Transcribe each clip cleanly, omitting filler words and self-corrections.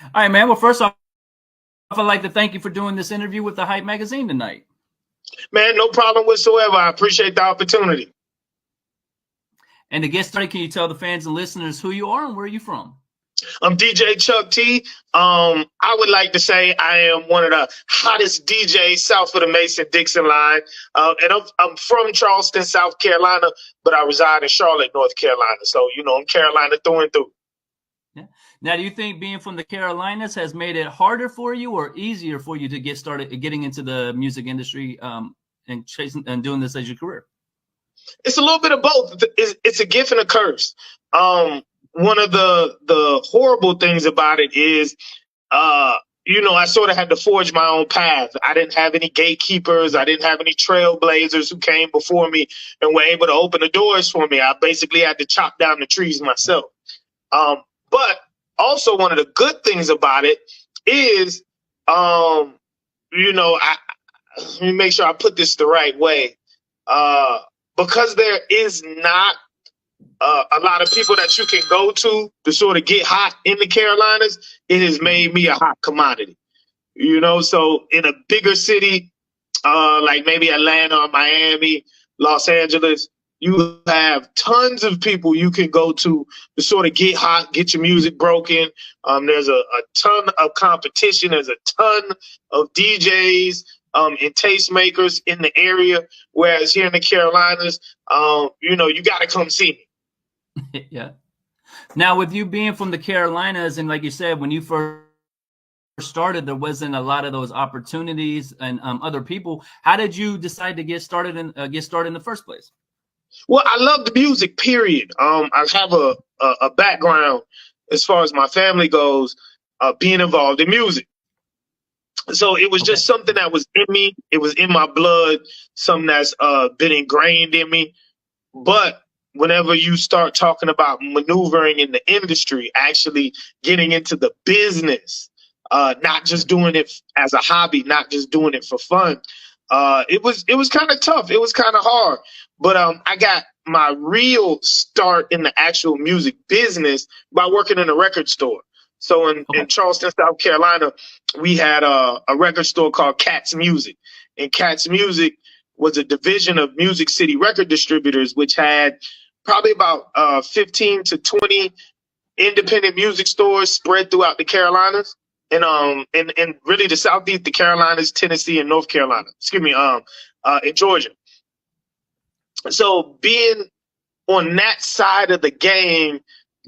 All right, man. Well, first off, I'd like to thank you for doing this interview with the Hype Magazine tonight. Man, no problem whatsoever. I appreciate the opportunity. And to get started, can you tell the fans and listeners who you are and where you're from? I'm DJ Chuck T. I would like to say I am one of the hottest DJs south of the Mason-Dixon line. And I'm from Charleston, South Carolina, but I reside in Charlotte, North Carolina. So, I'm Carolina through and through. Yeah. Now, do you think being from the Carolinas has made it harder for you or easier for you to get started getting into the music industry and chasing and doing this as your career? It's a little bit of both. It's a gift and a curse. One of the horrible things about it is, I sort of had to forge my own path. I didn't have any gatekeepers. I didn't have any trailblazers who came before me and were able to open the doors for me. I basically had to chop down the trees myself. But also one of the good things about it is, let me make sure I put this the right way. Because there is not a lot of people that you can go to sort of get hot in the Carolinas, it has made me a hot commodity. So in a bigger city, like maybe Atlanta or Miami, Los Angeles, you have tons of people you can go to sort of get hot, get your music broken. There's a ton of competition. There's a ton of DJs and tastemakers in the area. Whereas here in the Carolinas, you got to come see me. Yeah. Now, with you being from the Carolinas, and like you said, when you first started, there wasn't a lot of those opportunities and other people. How did you decide to get started in the first place? Well, I love the music, period. I have a background as far as my family goes, being involved in music. So it was just something that was in me. It was in my blood, something that's been ingrained in me. But whenever you start talking about maneuvering in the industry, actually getting into the business, not just doing it as a hobby, not just doing it for fun, it was kind of tough. It was kind of hard. But I got my real start in the actual music business by working in a record store. So in Charleston, South Carolina, we had a record store called Cat's Music. And Cat's Music was a division of Music City Record Distributors, which had probably about 15 to 20 independent music stores spread throughout the Carolinas. And really the Southeast, the Carolinas, Tennessee, and North Carolina. In Georgia. So being on that side of the game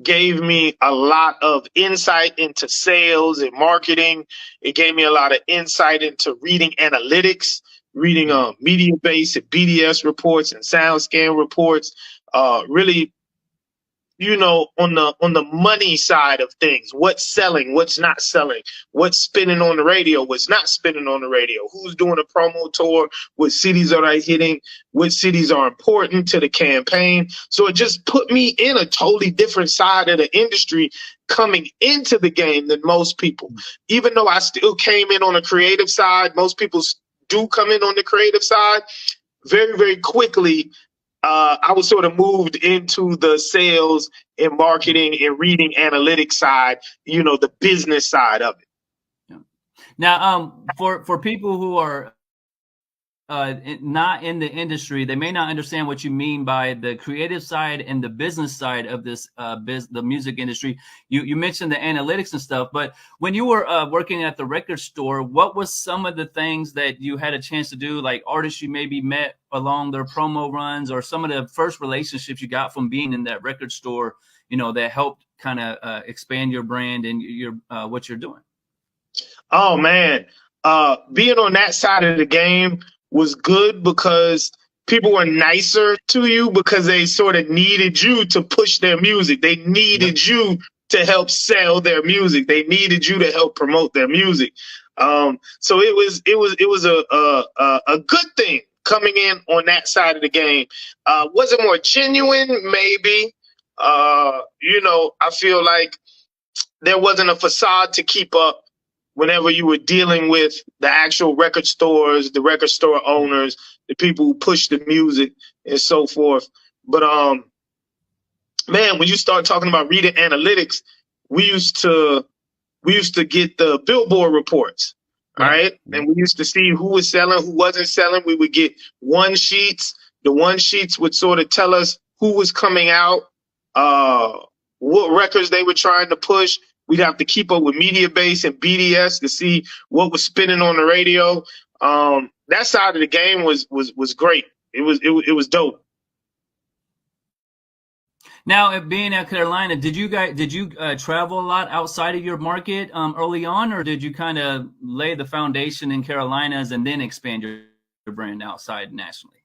gave me a lot of insight into sales and marketing. It gave me a lot of insight into reading analytics, reading media-based and BDS reports and SoundScan reports. Really, on the money side of things, what's selling, what's not selling, what's spinning on the radio, what's not spinning on the radio, who's doing a promo tour, what cities are they hitting, what cities are important to the campaign. So it just put me in a totally different side of the industry coming into the game than most people. Even though I still came in on the creative side, most people do come in on the creative side. Very, very quickly, I was sort of moved into the sales and marketing and reading analytics side, the business side of it. Yeah. Now, for people who are not in the industry, they may not understand what you mean by the creative side and the business side of this the music industry. You mentioned the analytics and stuff, but when you were working at the record store, what was some of the things that you had a chance to do, like artists you maybe met along their promo runs, or some of the first relationships you got from being in that record store, that helped kind of expand your brand and your what you're doing? Oh man, being on that side of the game was good because people were nicer to you because they sort of needed you to push their music. They needed you to help sell their music. They needed you to help promote their music. So it was a good thing coming in on that side of the game. Was it more genuine? Maybe. I feel like there wasn't a facade to keep up whenever you were dealing with the actual record stores, the record store owners, the people who push the music and so forth. But, man, when you start talking about reading analytics, we used to we used to get the Billboard reports. All right. And we used to see who was selling, who wasn't selling. We would get one sheets. The one sheets would sort of tell us who was coming out, what records they were trying to push. We'd have to keep up with Media Base and BDS to see what was spinning on the radio. That side of the game was great. It was dope. Now, being at Carolina, did you travel a lot outside of your market early on, or did you kind of lay the foundation in Carolinas and then expand your brand outside nationally?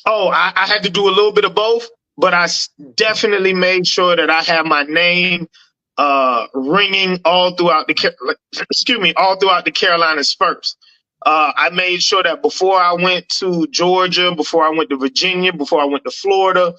Oh, I had to do a little bit of both, but I definitely made sure that I had my name ringing all throughout the Carolinas first. I made sure that before I went to Georgia, before I went to Virginia, before I went to Florida,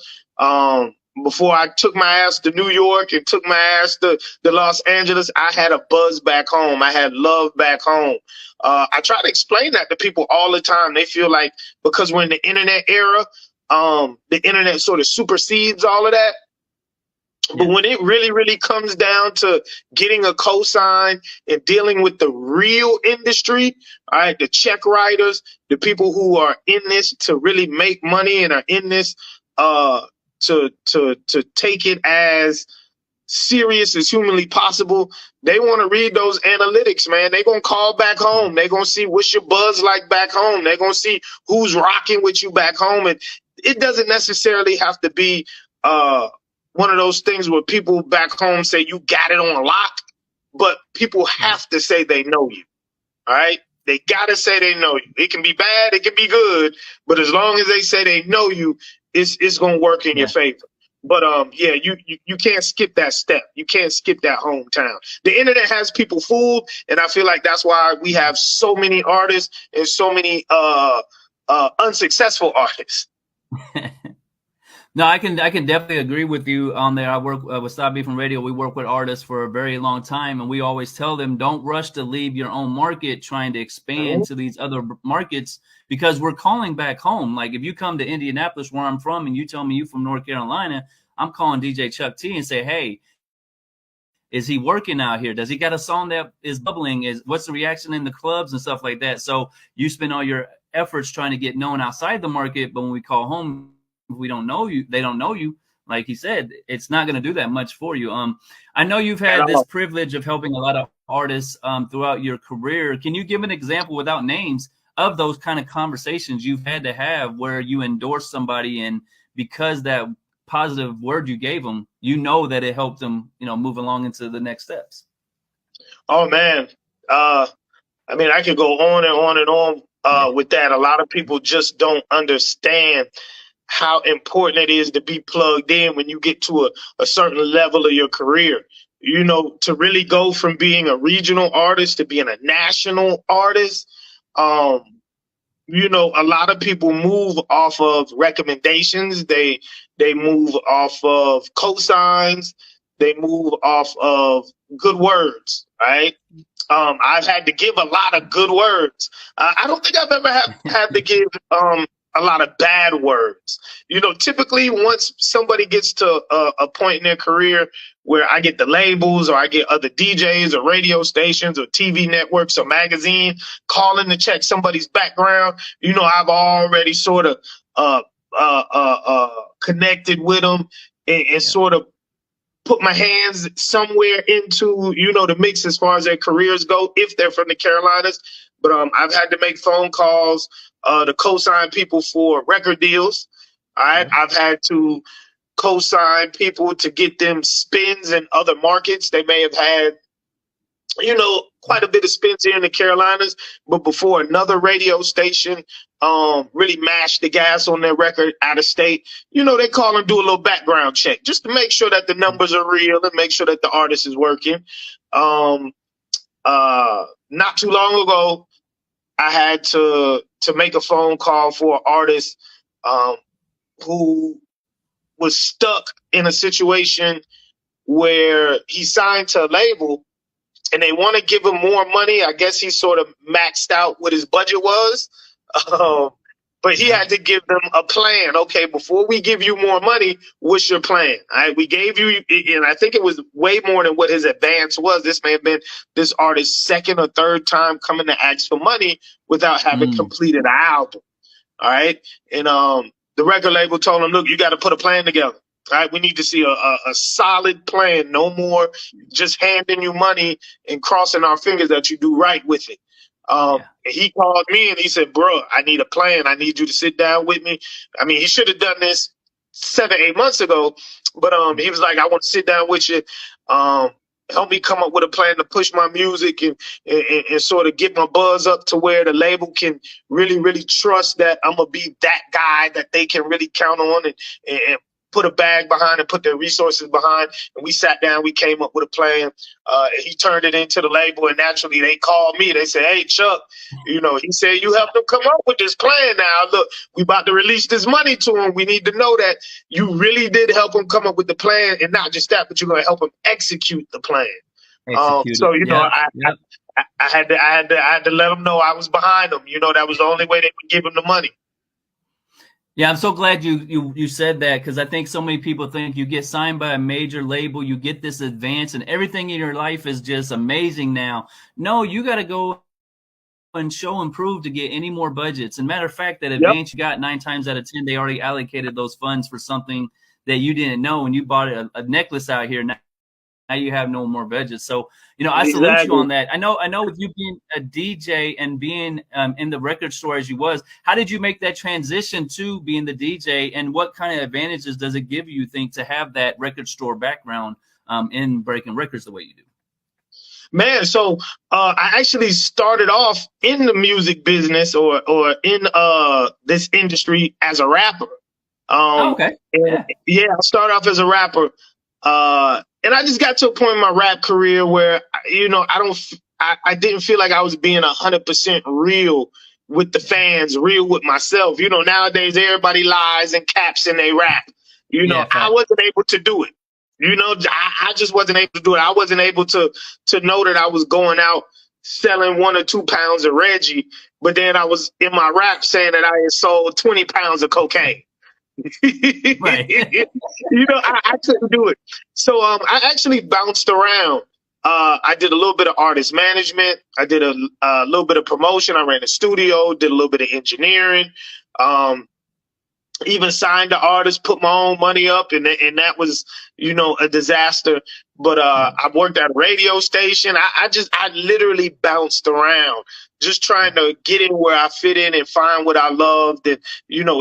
before I took my ass to New York and took my ass to Los Angeles, I had a buzz back home. I had love back home. I try to explain that to people all the time. They feel like because we're in the internet era, the internet sort of supersedes all of that. But when it really, really comes down to getting a cosign and dealing with the real industry, all right, the check writers, the people who are in this to really make money and are in this to take it as serious as humanly possible, they want to read those analytics, man. They're going to call back home. They're going to see what's your buzz like back home. They're going to see who's rocking with you back home. And it doesn't necessarily have to be one of those things where people back home say you got it on lock, but people have to say they know you. All right. They got to say they know you. It can be bad. It can be good. But as long as they say they know you, it's going to work in your favor. But you can't skip that step. You can't skip that hometown. The internet has people fooled. And I feel like that's why we have so many artists and so many unsuccessful artists. No, I can definitely agree with you on there. I work with Stop Beef from Radio. We work with artists for a very long time, and we always tell them don't rush to leave your own market trying to expand to these other markets because we're calling back home. Like if you come to Indianapolis, where I'm from, and you tell me you from North Carolina, I'm calling DJ Chuck T and say, hey, is he working out here? Does he got a song that is bubbling? What's the reaction in the clubs and stuff like that? So you spend all your efforts trying to get known outside the market, but when we call home, if we don't know you, they don't know you. Like he said, it's not going to do that much for you. I know you've had this privilege of helping a lot of artists throughout your career. Can you give an example without names of those kind of conversations you've had to have where you endorse somebody and because that positive word you gave them, you know that it helped them, move along into the next steps? Oh, man. I mean, I could go on and on and on with that. A lot of people just don't understand how important it is to be plugged in when you get to a certain level of your career. To really go from being a regional artist to being a national artist. A lot of people move off of recommendations. They move off of cosigns. They move off of good words, right? I've had to give a lot of good words. I don't think I've ever had to give a lot of bad words. Typically once somebody gets to a point in their career where I get the labels or I get other DJs or radio stations or TV networks or magazine calling to check somebody's background, I've already sort of connected with them and sort of put my hands somewhere into, the mix as far as their careers go, if they're from the Carolinas. But I've had to make phone calls to co-sign people for record deals. All right. I've had to co-sign people to get them spins in other markets. They may have had, quite a bit of spins here in the Carolinas, but before another radio station really mashed the gas on their record out of state, they call and do a little background check just to make sure that the numbers are real and make sure that the artist is working. Not too long ago, I had to make a phone call for an artist who was stuck in a situation where he signed to a label and they want to give him more money. I guess he sort of maxed out what his budget was. But he had to give them a plan. Okay, before we give you more money, what's your plan? All right, we gave you, and I think it was way more than what his advance was. This may have been this artist's second or third time coming to ask for money without having completed an album. All right, and the record label told him, look, you got to put a plan together. All right, we need to see a solid plan. No more just handing you money and crossing our fingers that you do right with it. And he called me and he said, bro, I need a plan. I need you to sit down with me. I mean, he should have done this 7-8 months ago, but he was like, I want to sit down with you. Help me come up with a plan to push my music and sort of get my buzz up to where the label can really, really trust that I'm going to be that guy that they can really count on and put a bag behind and put their resources behind. And we sat down, we came up with a plan. He turned it into the label, and naturally they called me. They said, hey, Chuck, he said, you helped them come up with this plan. Now, look, we about to release this money to him. We need to know that you really did help him come up with the plan, and not just that, but you're going to help him execute the plan. I had to let them know I was behind them. That was the only way they would give him the money. Yeah, I'm so glad you said that, because I think so many people think you get signed by a major label, you get this advance, and everything in your life is just amazing now. No, you got to go and show and prove to get any more budgets. And matter of fact, that advance you got 9 times out of 10, they already allocated those funds for something that you didn't know, and you bought a necklace out here. Now you have no more budget. So, I salute you on that. I know with you being a DJ and being in the record store as you was, how did you make that transition to being the DJ, and what kind of advantages does it give you think to have that record store background in breaking records the way you do? Man, so I actually started off in the music business or in this industry as a rapper. Okay. I started off as a rapper. And I just got to a point in my rap career where, I didn't feel like I was being 100% real with the fans, real with myself. Nowadays everybody lies and caps in they rap. I wasn't able to do it. I just wasn't able to do it. I wasn't able to know that I was going out selling 1 or 2 pounds of Reggie, but then I was in my rap saying that I had sold 20 pounds of cocaine. Right. I couldn't do it. So I actually bounced around. I did a little bit of artist management. I did a little bit of promotion. I ran a studio, did a little bit of engineering. Even signed the artist, put my own money up, and that was, a disaster. But I worked at a radio station. I literally bounced around, just trying to get in where I fit in and find what I loved. And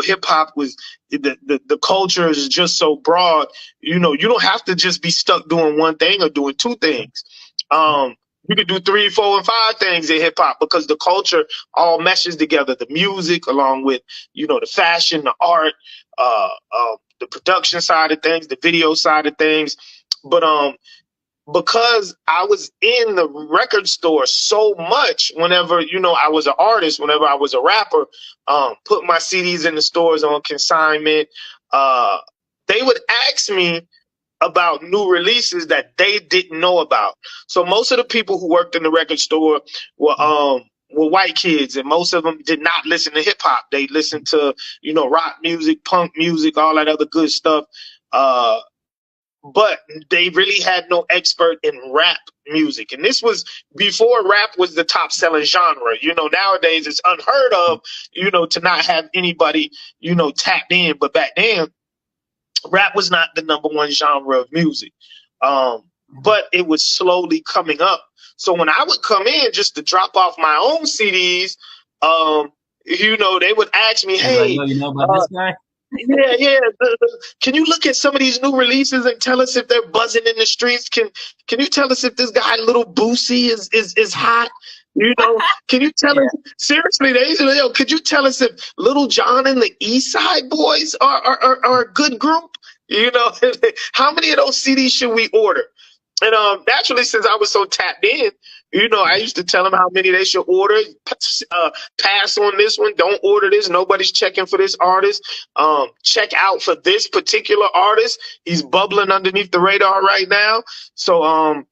hip hop was the culture is just so broad. You don't have to just be stuck doing one thing or doing 2 things. You could do 3, 4, and 5 things in hip hop because the culture all meshes together. The music, along with the fashion, the art, the production side of things, the video side of things. But because I was in the record store so much, whenever I was an artist, whenever I was a rapper, put my CDs in the stores on consignment, they would ask me about new releases that they didn't know about. So most of the people who worked in the record store were white kids, and most of them did not listen to hip hop. They listened to, rock music, punk music, all that other good stuff. But they really had no expert in rap music. And this was before rap was the top selling genre. Nowadays it's unheard of, to not have anybody, tapped in. But back then, rap was not the number 1 genre of music. But it was slowly coming up. So when I would come in just to drop off my own CDs, they would ask me, hey, about this guy? Yeah. Can you look at some of these new releases and tell us if they're buzzing in the streets? Can you tell us if this guy, Little Boosie, is hot? Can you tell us seriously? Could you tell us if Little John and the East Side Boys are a good group? How many of those CDs should we order? And naturally, since I was so tapped in, I used to tell them how many they should order. Pass on this one. Don't order this. Nobody's checking for this artist. Check out for this particular artist. He's bubbling underneath the radar right now. So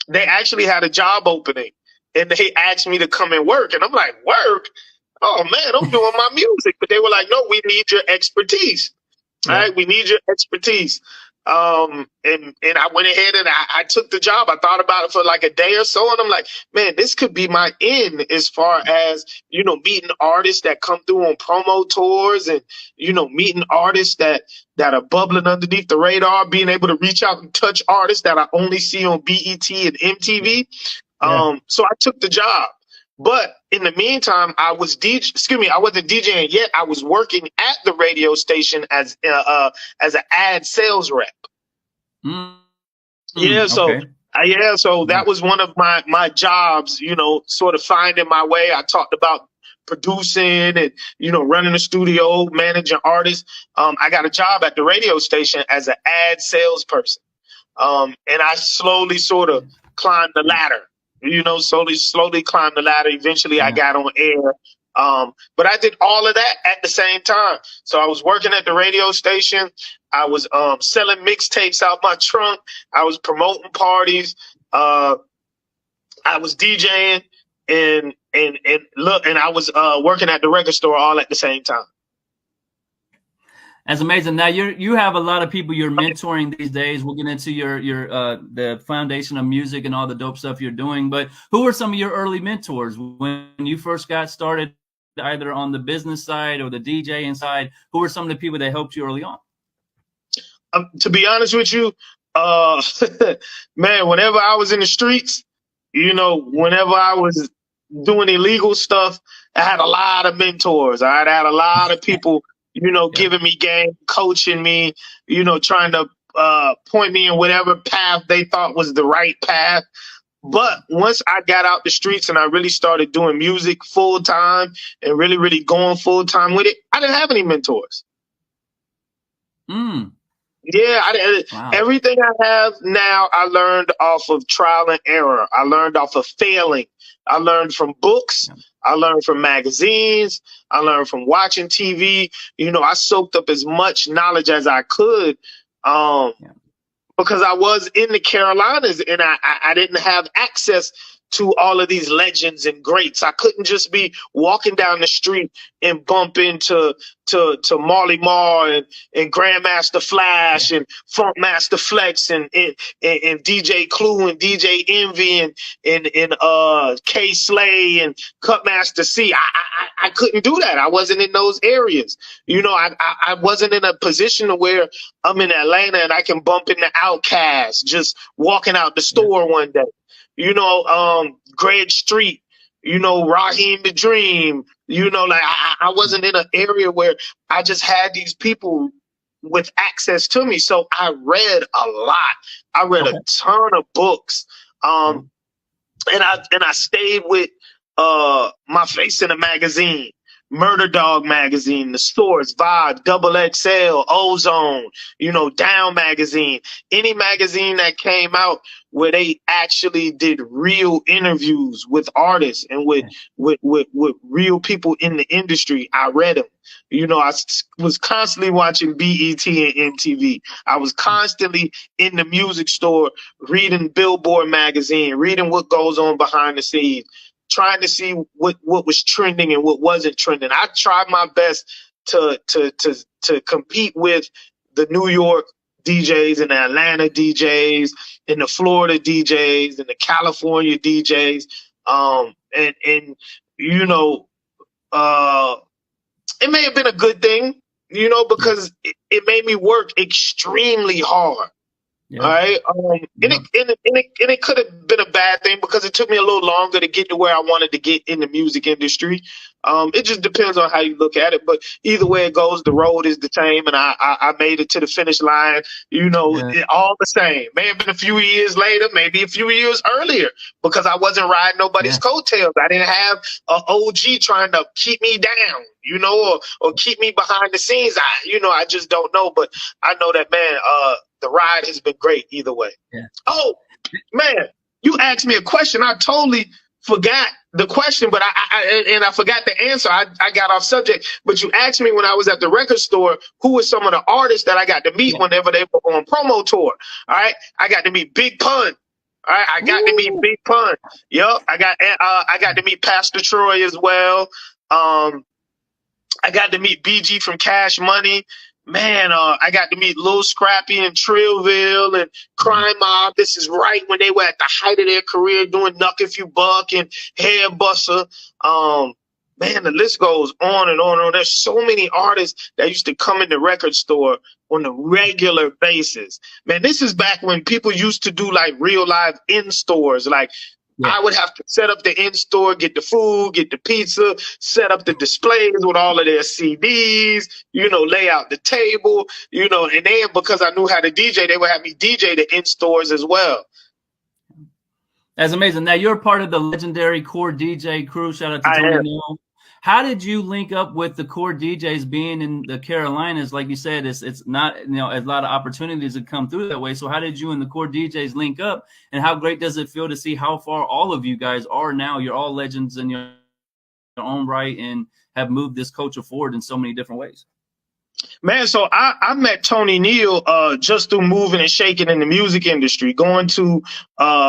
they actually had a job opening, and they asked me to come and work. And I'm like, work? oh man, I'm doing my music. But they were like, no, we need your expertise. All Yeah. right, we need your expertise. And I went ahead and I took the job. I thought about it for like a day or so, and I'm like, man, this could be my end as far as, you know, meeting artists that come through on promo tours, and, you know, meeting artists that are bubbling underneath the radar, being able to reach out and touch artists that I only see on BET and MTV. Yeah. So I took the job. But in the meantime, I wasn't DJing yet. I was working at the radio station as an ad sales rep. Yeah, so Okay. so that was one of my jobs, you know, sort of finding my way. I talked about producing and, you know, running a studio, managing artists. I got a job at the radio station as an ad salesperson. And I slowly sort of climbed the ladder, you know, slowly climbed the ladder. Eventually I got on air. But I did all of that at the same time. So I was working at the radio station. I was selling mixtapes out my trunk. I was promoting parties. I was DJing and I was working at the record store all at the same time. That's amazing. Now you have a lot of people you're mentoring these days. We'll get into your the foundation of music and all the dope stuff you're doing. But who were some of your early mentors when you first got started, either on the business side or the DJing side? Who were some of the people that helped you early on? To be honest with you, man, whenever I was in the streets, you know, whenever I was doing illegal stuff, I had a lot of mentors. I had a lot of people, you know, giving me game, coaching me, you know, trying to point me in whatever path they thought was the right path. But once I got out the streets and I really started doing music full time and really, really going full time with it, I didn't have any mentors. Yeah, Wow. Everything I have now, I learned off of trial and error. I learned off of failing. I learned from books. I learned from magazines. I learned from watching TV. You know, I soaked up as much knowledge as I could because I was in the Carolinas and I didn't have access to all of these legends and greats. I couldn't just be walking down the street and bump into Marley Marl and Grandmaster Flash and Funkmaster Flex and DJ Clue and DJ Envy and K Slay and Cutmaster C. I couldn't do that. I wasn't in those areas. You know, I wasn't in a position to where I'm in Atlanta and I can bump into Outkast just walking out the store one day. You know, Greg Street, you know, Raheem the Dream, you know, like I wasn't in an area where I just had these people with access to me. So I read a lot. I read a ton of books. And I stayed with my face in a magazine. Murder Dog magazine, The Source, Vibe, Double XL, Ozone, you know, Down magazine, any magazine that came out where they actually did real interviews with artists and with real people in the industry. I read them. You know, I was constantly watching BET and MTV. I was constantly in the music store reading Billboard magazine, reading what goes on behind the scenes, trying to see what was trending and what wasn't trending. I tried my best to compete with the New York DJs and the Atlanta DJs and the Florida DJs and the California DJs. And you know, it may have been a good thing, you know, because it made me work extremely hard. Yeah. All right. And it could have been a bad thing because it took me a little longer to get to where I wanted to get in the music industry. It just depends on how you look at it. But either way it goes, the road is the same. And I made it to the finish line, you know, all the same. May have been a few years later, maybe a few years earlier, because I wasn't riding nobody's coattails. I didn't have an OG trying to keep me down, you know, or keep me behind the scenes. I just don't know. But I know that, man, the ride has been great either way. Yeah. Oh, man, you asked me a question. I totally forgot the question, but I forgot the answer. I got off subject. But you asked me when I was at the record store, who were some of the artists that I got to meet whenever they were on promo tour. All right. I got to meet Big Pun. All right. I got to meet Big Pun. Yep. I got to meet Pastor Troy as well. I got to meet BG from Cash Money. Man, I got to meet Lil Scrappy and Trillville and Crime Mob. This is right when they were at the height of their career doing Knuck If You Buck and Head Buster. Man, the list goes on and on and on. There's so many artists that used to come in the record store on a regular basis. Man, this is back when people used to do like real live in stores. Like, I would have to set up the in-store, get the food, get the pizza, set up the displays with all of their CDs, lay out the table, and then because I knew how to DJ, they would have me DJ the in-stores as well. That's amazing. Now, you're part of the legendary Core DJ crew. Shout out to Tony Neal. How did you link up with the Core DJs being in the Carolinas? Like you said, it's not, a lot of opportunities that come through that way. So how did you and the Core DJs link up, and how great does it feel to see how far all of you guys are now? You're all legends in your own right and have moved this culture forward in so many different ways. Man, so I met Tony Neal just through moving and shaking in the music industry, going to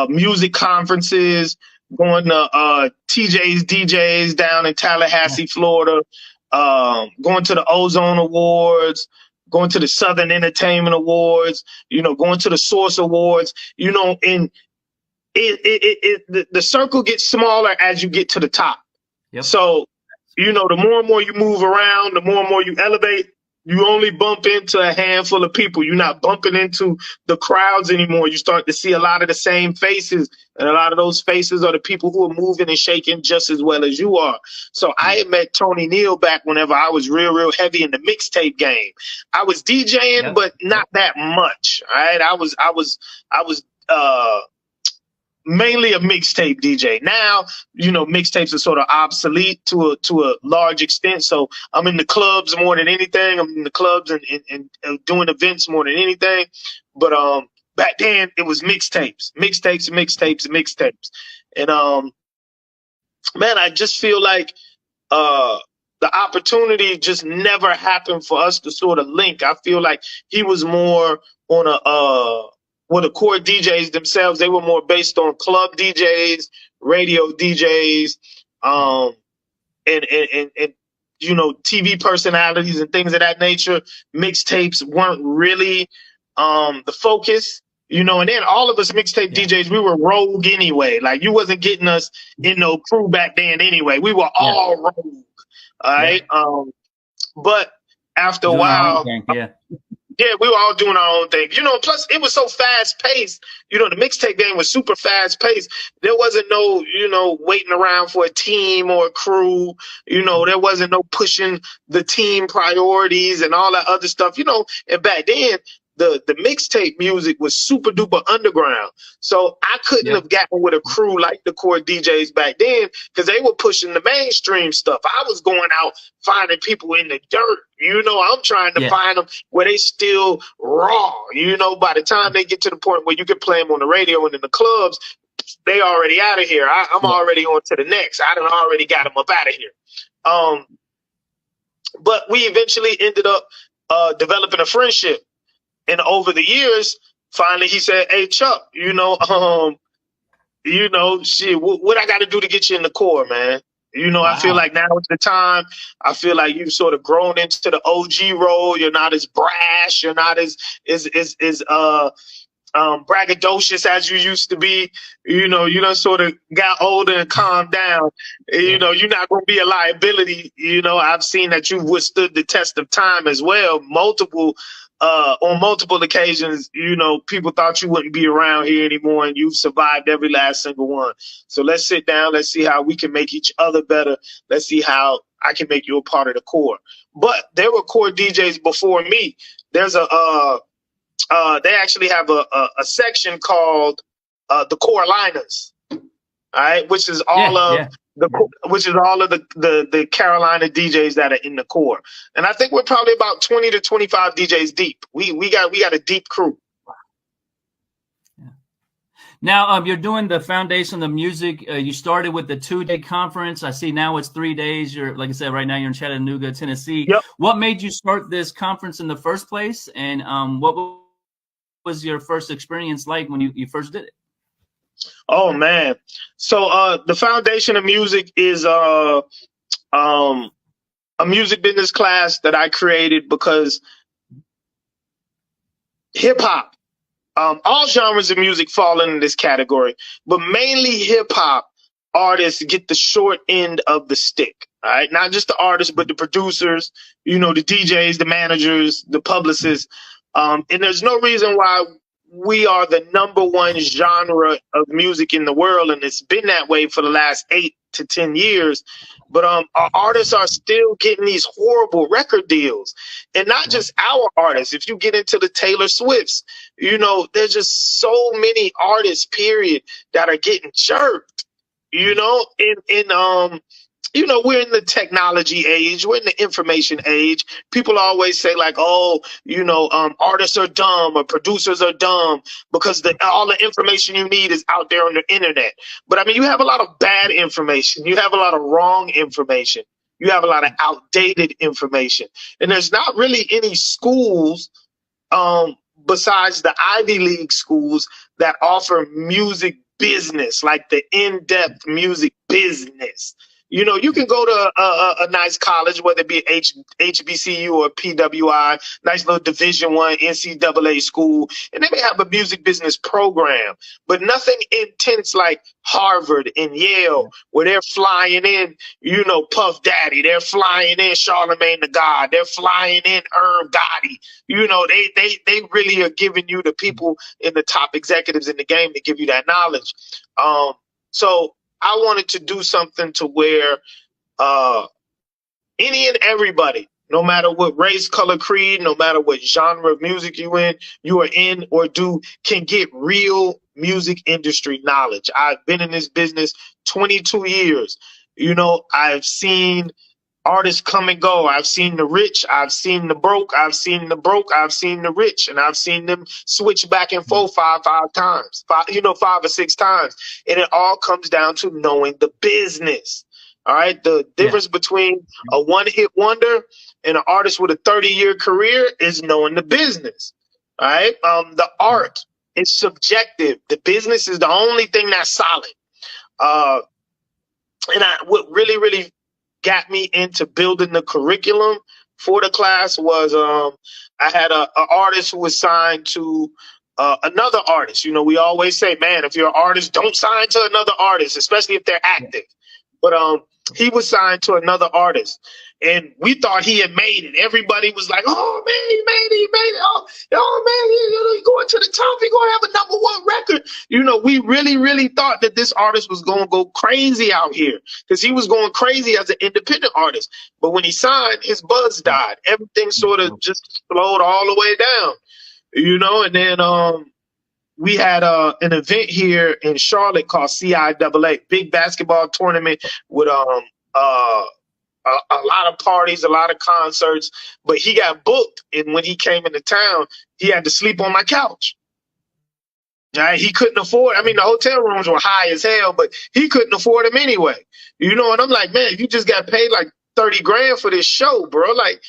music conferences, going to TJ's DJs down in Tallahassee, Florida, going to the Ozone Awards, going to the Southern Entertainment Awards, going to the Source Awards, and the circle gets smaller as you get to the top. Yep. So, the more and more you move around, the more and more you elevate, you only bump into a handful of people. You're not bumping into the crowds anymore. You start to see a lot of the same faces, and a lot of those faces are the people who are moving and shaking just as well as you are. So I had met Tony Neal back whenever I was real heavy in the mixtape game. I was DJing, but not that much. All right. I was mainly a mixtape DJ. Now, mixtapes are sort of obsolete to a large extent. So I'm in the clubs more than anything. I'm in the clubs and doing events more than anything. But back then it was mixtapes. And man, I just feel like the opportunity just never happened for us to sort of link. I feel like he was more on the Core DJs themselves, they were more based on club DJs, radio DJs, and TV personalities and things of that nature. Mixtapes weren't really the focus, and then all of us mixtape DJs, we were rogue anyway. Like, you wasn't getting us in no crew back then anyway. We were all rogue. All right. But after a while, yeah, we were all doing our own thing. Plus it was so fast paced. The mixtape game was super fast paced. There wasn't no, waiting around for a team or a crew. There wasn't no pushing the team priorities and all that other stuff. And back then, the mixtape music was super duper underground. So I couldn't have gotten with a crew like the Core DJs back then, because they were pushing the mainstream stuff. I was going out finding people in the dirt. I'm trying to find them where they still raw. By the time they get to the point where you can play them on the radio and in the clubs, they already out of here. I'm already on to the next. I done already got them up out of here. But we eventually ended up developing a friendship. And over the years, finally he said, "Hey, Chuck, shit, what I got to do to get you in the Core, man? Wow. I feel like now is the time. I feel like you've sort of grown into the OG role. You're not as brash. You're not as braggadocious as you used to be. You done sort of got older and calmed down. You're not going to be a liability. I've seen that you've withstood the test of time as well. On multiple occasions, people thought you wouldn't be around here anymore, and you've survived every last single one. So let's sit down. Let's see how we can make each other better. Let's see how I can make you a part of the Core." But there were Core DJs before me. There's they actually have a section called the Core Liners, all right, which is all of the Carolina DJs that are in the Core. And I think we're probably about 20 to 25 DJs deep. We got a deep crew. Now, you're doing the Foundation of Music. You started with the 2-day conference. I see now it's 3 days. You're, like I said, right now you're in Chattanooga, Tennessee. Yep. What made you start this conference in the first place? And what was your first experience like when you first did it? Oh, man. So the Foundation of Music is a music business class that I created because hip hop, all genres of music fall into this category, but mainly hip hop artists get the short end of the stick. All right, not just the artists, but the producers, the DJs, the managers, the publicists. And there's no reason why we are the number one genre of music in the world, and it's been that way for the last 8 to 10 years. But our artists are still getting these horrible record deals, and not just our artists. If you get into the Taylor Swifts, there's just so many artists, period, that are getting jerked. We're in the technology age. We're in the information age. People always say like, artists are dumb or producers are dumb because all the information you need is out there on the internet. But I mean, you have a lot of bad information. You have a lot of wrong information. You have a lot of outdated information. And there's not really any schools, besides the Ivy League schools, that offer music business, like the in-depth music business. You can go to a nice college, whether it be HBCU or PWI, nice little Division I NCAA school, and they may have a music business program, but nothing intense like Harvard and Yale, where they're flying in, Puff Daddy, they're flying in Charlemagne the God, they're flying in Irv Gotti. They really are giving you the people in the top executives in the game to give you that knowledge. So I wanted to do something to where any and everybody, no matter what race, color, creed, no matter what genre of music you are in or do, can get real music industry knowledge. I've been in this business 22 years. I've seen artists come and go. I've seen the rich, I've seen the broke, I've seen the broke, I've seen the rich, and I've seen them switch back and forth five times, 5 or 6 times. And it all comes down to knowing the business. All right. The difference between a one-hit wonder and an artist with a 30-year career is knowing the business. All right. The art is subjective. The business is the only thing that's solid. And what really got me into building the curriculum for the class was I had an artist who was signed to another artist. We always say, man, if you're an artist, don't sign to another artist, especially if they're active. But he was signed to another artist, and we thought he had made it. Everybody was like, oh, man, he made it. Oh man, he's going to the top. He's going to have a number 1 record. We really thought that this artist was going to go crazy out here because he was going crazy as an independent artist. But when he signed, his buzz died. Everything sort of just slowed all the way down, and then we had an event here in Charlotte called CIAA, big basketball tournament with a lot of parties, a lot of concerts, but he got booked. And when he came into town, he had to sleep on my couch. Right? He couldn't afford, the hotel rooms were high as hell, but he couldn't afford them anyway. And I'm like, man, you just got paid like 30 grand for this show, bro. Like,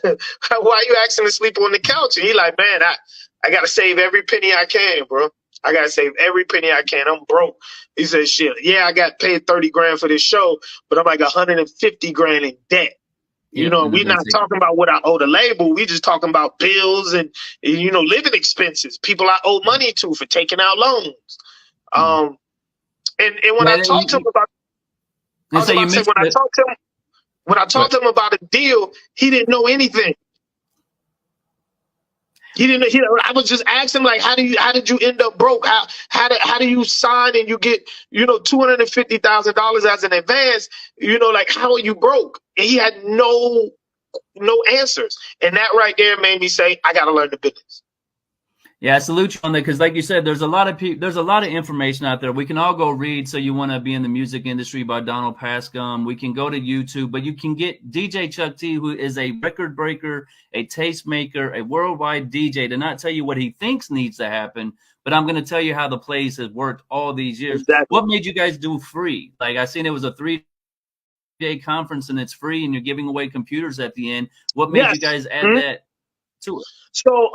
why you asking to sleep on the couch? And he like, man, I got to save every penny I can, bro. I got to save every penny I can. I'm broke. He said, shit, yeah, I got paid 30 grand for this show, but I'm like 150 grand in debt. We're not talking about what I owe the label. We just talking about bills and living expenses, people I owe money to for taking out loans. And when I talked to him about, when I talked to him about a deal, he didn't know anything. He didn't. I was just asking him, like, how did you end up broke? How do you sign and you get $250,000 as an advance? Like, how are you broke? And he had no answers. And that right there made me say, I got to learn the business. Yeah, I salute you on that because, like you said, there's a lot of information out there. We can all go read "So You Want to Be in the Music Industry" by Donald Pascom. We can go to YouTube, but you can get DJ Chuck T, who is a record breaker, a tastemaker, a worldwide DJ, to not tell you what he thinks needs to happen, but I'm going to tell you how the plays has worked all these years. Exactly. What made you guys do free? Like, I seen it was a 3-day conference and it's free, and you're giving away computers at the end. What made you guys add that to it? So,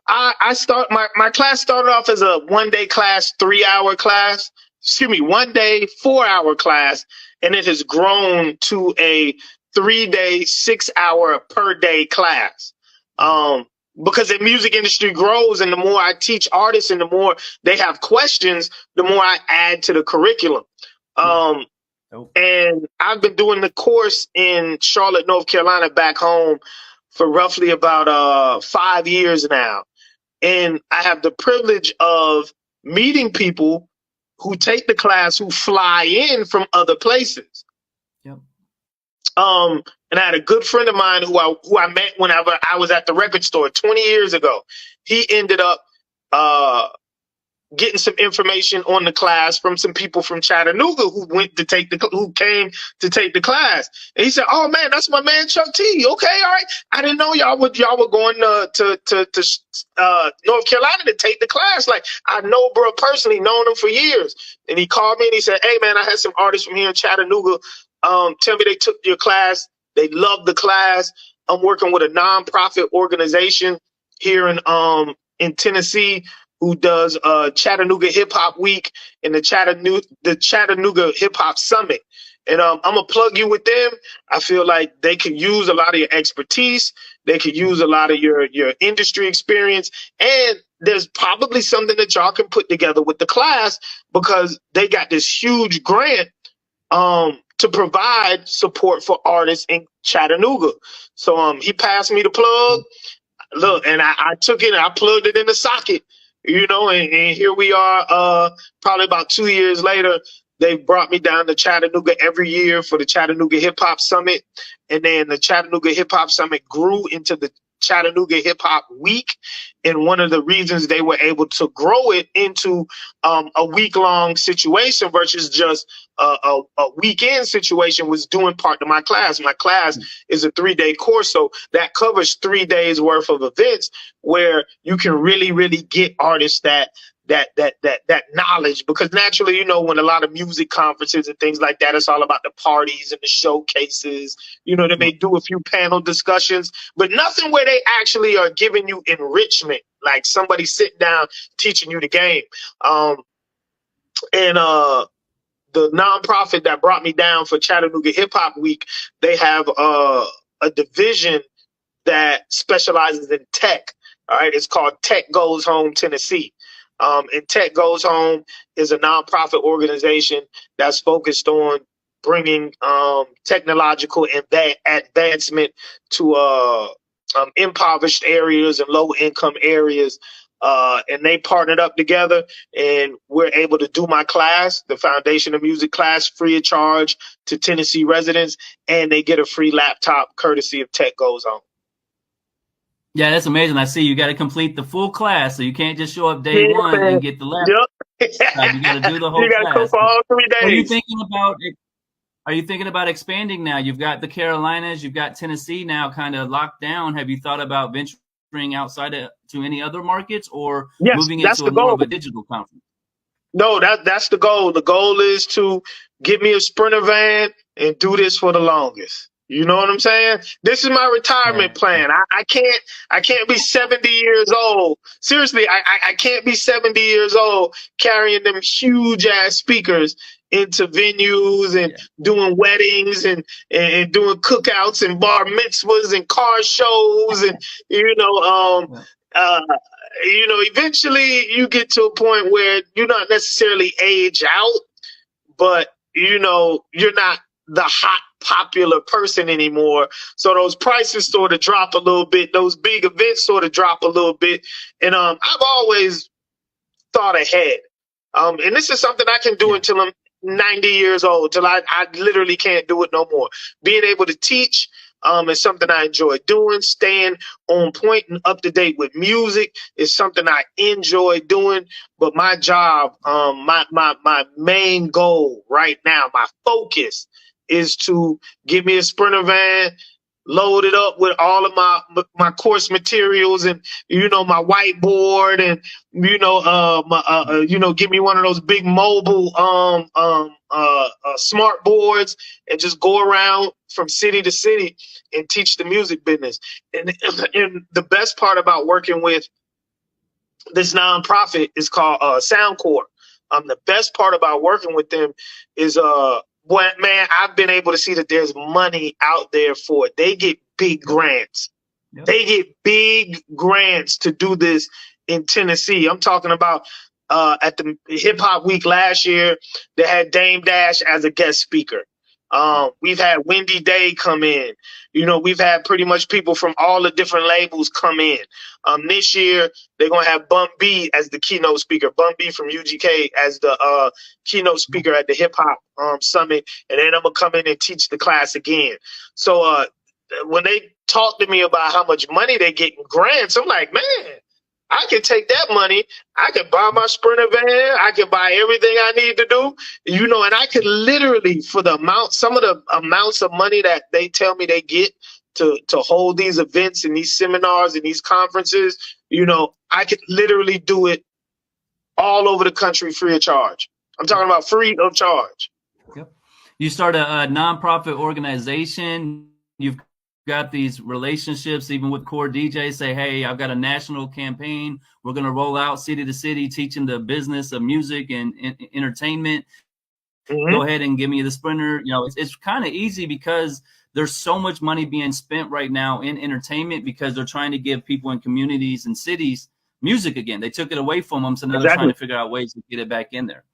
my class started off as a 1-day class, 3-hour class. one day 4-hour class, and it has grown to a 3-day 6-hour per day class. Because the music industry grows, and the more I teach artists and the more they have questions, the more I add to the curriculum. And I've been doing the course in Charlotte, North Carolina, back home for roughly about 5 years now. And I have the privilege of meeting people who take the class who fly in from other places. Yep. And I had a good friend of mine who I met whenever I was at the record store 20 years ago. He ended up getting some information on the class from some people from Chattanooga who came to take the class. And he said, "Oh man, that's my man Chuck T. Okay, all right. I didn't know y'all were going to North Carolina to take the class. Like, I know bro personally, known him for years." And he called me and he said, "Hey man, I had some artists from here in Chattanooga tell me they took your class. They loved the class. I'm working with a nonprofit organization here in Tennessee who does Chattanooga Hip Hop Week and the Chattanooga Hip Hop Summit. And I'm gonna plug you with them. I feel like they could use a lot of your expertise. They could use a lot of your industry experience. And there's probably something that y'all can put together with the class because they got this huge grant to provide support for artists in Chattanooga." So he passed me the plug. Look, and I took it and I plugged it in the socket. And here we are, probably about 2 years later. They brought me down to Chattanooga every year for the Chattanooga Hip Hop Summit. And then the Chattanooga Hip Hop Summit grew into the Chattanooga Hip Hop Week. And one of the reasons they were able to grow it into a week-long situation versus just a weekend situation was doing part of my class. My class is a 3-day course, so that covers 3 days worth of events where you can really, really get artists that knowledge, because naturally, when a lot of music conferences and things like that, it's all about the parties and the showcases. They may do a few panel discussions, but nothing where they actually are giving you enrichment, like somebody sitting down teaching you the game. The nonprofit that brought me down for Chattanooga Hip Hop Week, they have a division that specializes in tech. All right, it's called Tech Goes Home Tennessee. And Tech Goes Home is a nonprofit organization that's focused on bringing technological advancement to impoverished areas and low-income areas. And they partnered up together, and we're able to do my class, the Foundation of Music class, free of charge to Tennessee residents, and they get a free laptop courtesy of Tech Goes Home. Yeah, that's amazing. I see you got to complete the full class, so you can't just show up day one and get the laptop. Yep. You got to do the whole you gotta class. come for all 3 days. Are you thinking about expanding now? You've got the Carolinas, you've got Tennessee now kind of locked down. Have you thought about venturing outside to any other markets, or moving into more of a digital conference? No, that's the goal. The goal is to get me a Sprinter van and do this for the longest. You know what I'm saying? This is my retirement plan. I can't be 70 years old. Seriously, I can't be 70 years old carrying them huge ass speakers into venues and doing weddings and doing cookouts and bar mitzvahs and car shows and eventually you get to a point where you're not necessarily age out, but you're not the hot popular person anymore. So those prices sort of drop a little bit. Those big events sort of drop a little bit. And I've always thought ahead. And this is something I can do until I'm 90 years old, till I literally can't do it no more. Being able to teach is something I enjoy doing. Staying on point and up to date with music is something I enjoy doing. But my job, my main goal right now, my focus is to get me a Sprinter van, load it up with all of my course materials and my whiteboard and give me one of those big mobile smart boards and just go around from city to city and teach the music business. And the best part about working with this nonprofit is called Soundcore. The best part about working with them is boy, man, I've been able to see that there's money out there for it. They get big grants. Yep. They get big grants to do this in Tennessee. I'm talking about at the Hip Hop Week last year, they had Dame Dash as a guest speaker. We've had Wendy Day come in. You know, we've had pretty much people from all the different labels come in. This year, they're going to have Bun B as the keynote speaker, Bun B from UGK as the keynote speaker at the Hip Hop Summit. And then I'm going to come in and teach the class again. So when they talk to me about how much money they get in grants, I'm like, man, I can take that money. I can buy my Sprinter van. I can buy everything I need to do, you know, and I could literally, for the amount, some of the amounts of money that they tell me they get to hold these events and these seminars and these conferences, you know, I could literally do it all over the country free of charge. I'm talking about free of charge. Yep. You start a nonprofit organization. You've got these relationships, even with core DJs, say, hey, I've got a national campaign. We're going to roll out city to city, teaching the business of music and entertainment. Mm-hmm. Go ahead and give me the Sprinter. You know, it's kind of easy because there's so much money being spent right now in entertainment because they're trying to give people in communities and cities music again. They took it away from them. So now they're trying to figure out ways to get it back in there.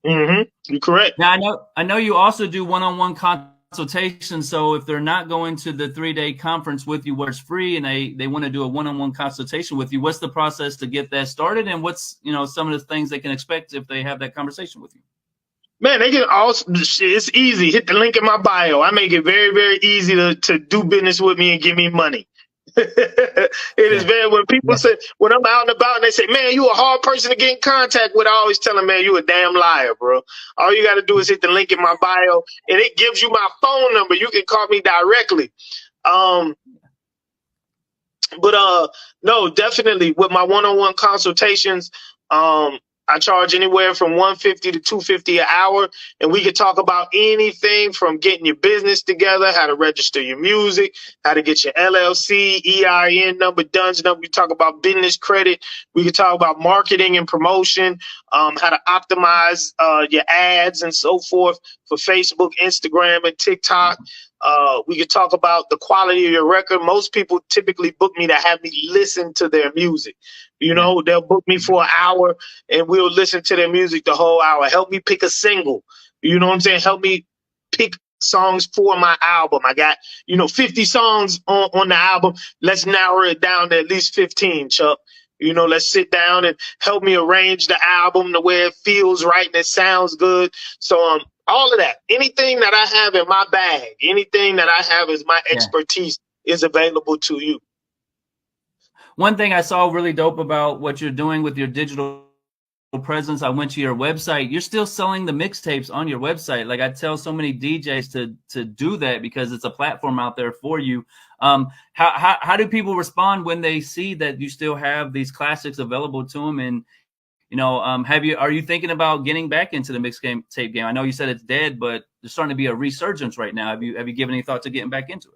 Mm-hmm. You're correct. Now, I know you also do one-on-one consultation. So if they're not going to the 3-day conference with you where it's free and they want to do a one-on-one consultation with you, what's the process to get that started? And what's, you know, some of the things they can expect if they have that conversation with you? Man, they can also, it's easy. Hit the link in my bio. I make it very, very easy to do business with me and give me money. It is very, when people say, when I'm out and about and they say, man, you a hard person to get in contact with, I always tell them, man, you a damn liar, bro. All you got to do is hit the link in my bio and it gives you my phone number. You can call me directly. No, definitely with my one-on-one consultations, I charge anywhere from $150 to $250 an hour, and we can talk about anything from getting your business together, how to register your music, how to get your LLC, EIN number, DUNS number. We talk about business credit. We can talk about marketing and promotion, how to optimize your ads and so forth for Facebook, Instagram, and TikTok. We could talk about the quality of your record. Most people typically book me to have me listen to their music. You know, they'll book me for an hour and we'll listen to their music the whole hour. Help me pick a single. You know what I'm saying? Help me pick songs for my album. I got, 50 songs on the album. Let's narrow it down to at least 15, Chuck. Let's sit down and help me arrange the album the way it feels right and it sounds good. So, all of that, anything that I have in my bag, anything that I have as my expertise is available to you. One thing I saw really dope about what you're doing with your digital presence, I went to your website. You're still selling the mixtapes on your website. Like I tell so many DJs to do that because it's a platform out there for you. How do people respond when they see that you still have these classics available to them? And are you thinking about getting back into the mixtape game? I know you said it's dead, but there's starting to be a resurgence right now. Have you given any thought to getting back into it?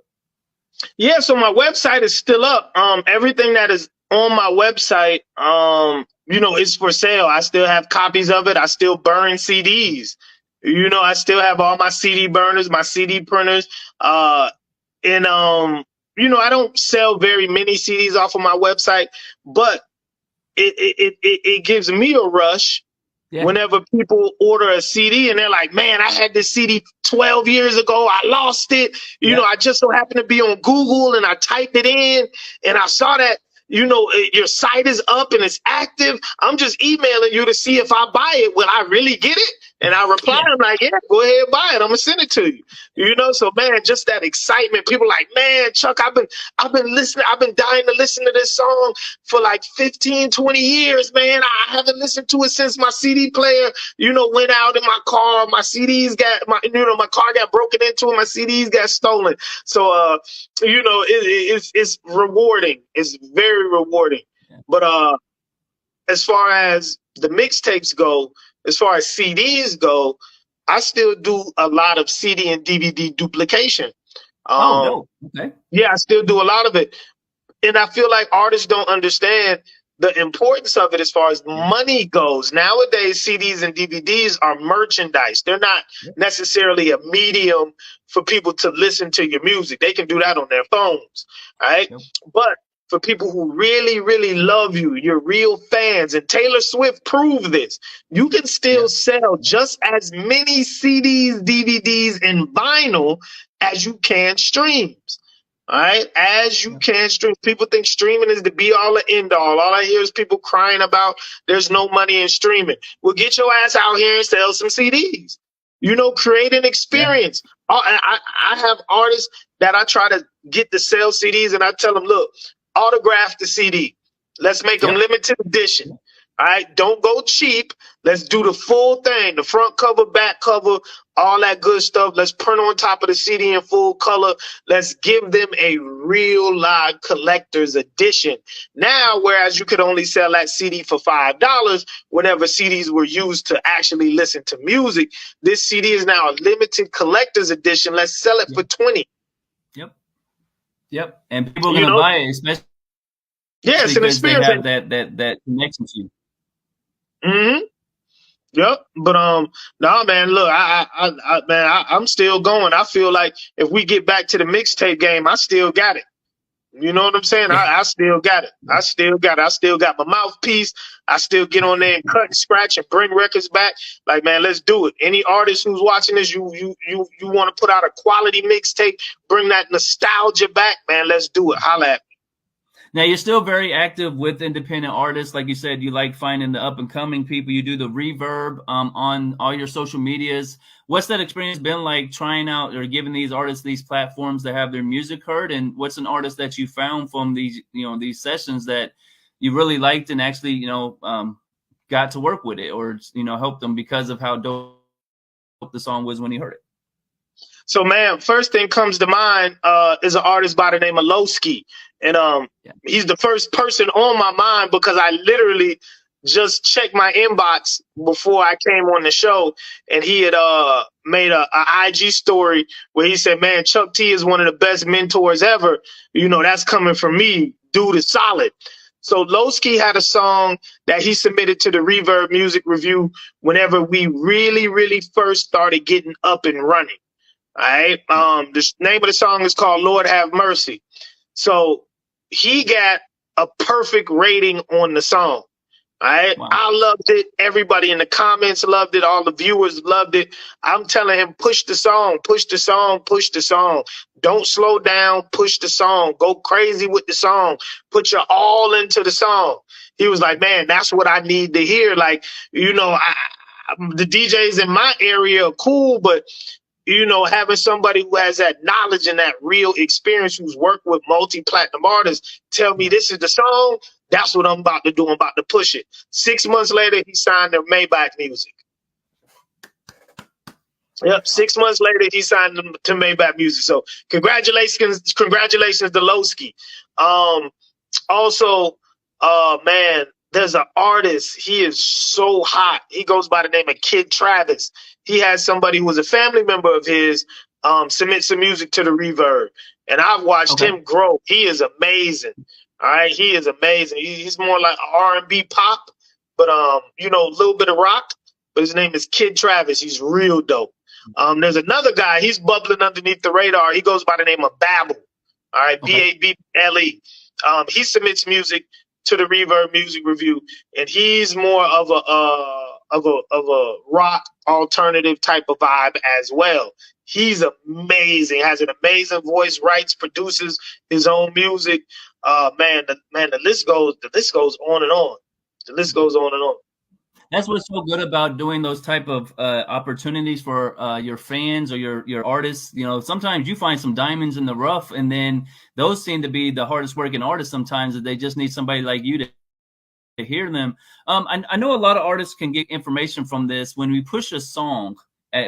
Yeah, so my website is still up. Everything that is on my website, is for sale. I still have copies of it. I still burn CDs. I still have all my CD burners, my CD printers. I don't sell very many CDs off of my website, but it gives me a rush whenever people order a CD and they're like, man, I had this CD 12 years ago. I lost it. I just so happened to be on Google and I typed it in and I saw that, your site is up and it's active. I'm just emailing you to see if I buy it. Will I really get it? And I reply, I'm like, yeah, go ahead and buy it. I'm gonna send it to you. So man, just that excitement. People like, man, Chuck, I've been listening. I've been dying to listen to this song for like 15, 20 years, man. I haven't listened to it since my CD player, went out in my car. My CDs my car got broken into and my CDs got stolen. So, it's rewarding. It's very rewarding. Yeah. But as far as the mixtapes go, as far as CDs go, I still do a lot of CD and DVD duplication. Okay. Yeah, I still do a lot of it. And I feel like artists don't understand the importance of it as far as money goes. Nowadays, CDs and DVDs are merchandise. They're not necessarily a medium for people to listen to your music. They can do that on their phones, right? Yep. But for people who really, really love you, you're real fans, and Taylor Swift proved this, you can still sell just as many CDs, DVDs, and vinyl as you can streams. All right, as you can stream. People think streaming is the be all and end all. All I hear is people crying about there's no money in streaming. Well, get your ass out here and sell some CDs. You know, create an experience. Yeah. I have artists that I try to get to sell CDs, and I tell them, look, autograph the CD. Let's make them limited edition. All right, don't go cheap. Let's do the full thing, the front cover, back cover, all that good stuff. Let's print on top of the CD in full color. Let's give them a real live collector's edition. Now, whereas you could only sell that CD for $5 whenever CDs were used to actually listen to music, this CD is now a limited collector's edition. Let's sell it for $20. Yep. And people are going to buy it, especially it's an experience. They have that connection to you. Mm-hmm. Yep. But nah, man, look, I'm still going. I feel like if we get back to the mixtape game, I still got it. You know what I'm saying? I still got it. I still got my mouthpiece. I still get on there and cut and scratch and bring records back. Like, man, let's do it. Any artist who's watching this, you want to put out a quality mixtape, bring that nostalgia back, man, let's do it. Holla at me. Now, you're still very active with independent artists. Like you said, you like finding the up and coming people. You do the reverb on all your social medias. What's that experience been like trying out or giving these artists these platforms to have their music heard? And what's an artist that you found from these sessions that you really liked and actually, got to work with it or, helped them because of how dope the song was when you heard it? So, man, first thing comes to mind is an artist by the name of Lowski. And he's the first person on my mind because I literally just checked my inbox before I came on the show. And he had made a IG story where he said, man, Chuck T is one of the best mentors ever. That's coming from me. Dude is solid. So Lowski had a song that he submitted to the Reverb Music Review whenever we really, really first started getting up and running. All right. The name of the song is called Lord Have Mercy. So he got a perfect rating on the song. All right. Wow. I loved it. Everybody in the comments loved it. All the viewers loved it. I'm telling him, push the song, push the song, push the song. Don't slow down. Push the song. Go crazy with the song. Put your all into the song. He was like, man, that's what I need to hear. Like, the DJs in my area are cool, but having somebody who has that knowledge and that real experience, who's worked with multi-platinum artists, tell me this is the song, that's what I'm about to do. I'm about to push it. 6 months later, he signed to Maybach Music. Yep, 6 months later, he signed to Maybach Music. So congratulations to Lowski. Also, man, there's an artist. He is so hot. He goes by the name of Kid Travis. He had somebody who was a family member of his submit some music to the Reverb. And I've watched him grow. He is amazing. All right. He is amazing. He's more like R&B pop, but, a little bit of rock. But his name is Kid Travis. He's real dope. There's another guy. He's bubbling underneath the radar. He goes by the name of Babble. All right. Bable. He submits music to the Reverb Music Review, and he's more of a rock alternative type of vibe as well. He's amazing, has an amazing voice, writes, produces his own music. The list goes on and on. The list goes on and on. That's what's so good about doing those type of opportunities for your fans or your artists. Sometimes you find some diamonds in the rough, and then those seem to be the hardest working artists sometimes, that they just need somebody like you to hear them. I know a lot of artists can get information from this. When we push a song,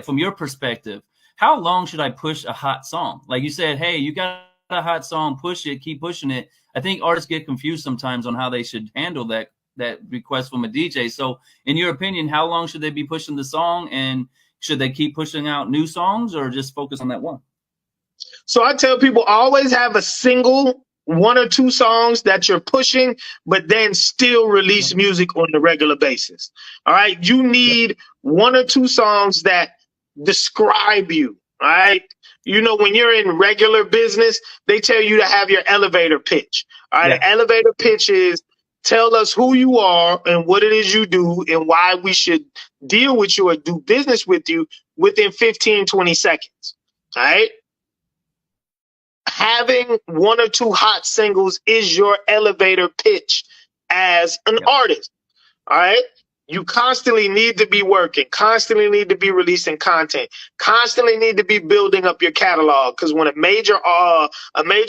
from your perspective, how long should I push a hot song? Like you said, hey, you got a hot song, push it, keep pushing it. I think artists get confused sometimes on how they should handle that request from a DJ. So in your opinion, how long should they be pushing the song, and should they keep pushing out new songs or just focus on that one? So I tell people, always have a single one or two songs that you're pushing, but then still release music on a regular basis. All right. You need one or two songs that describe you. All right. You know, when you're in regular business, they tell you to have your elevator pitch. All right. Yeah. The elevator pitch is tell us who you are and what it is you do and why we should deal with you or do business with you within 15, 20 seconds. All right. Having one or two hot singles is your elevator pitch as an artist. All right. You constantly need to be working, constantly need to be releasing content, constantly need to be building up your catalog. Because when a major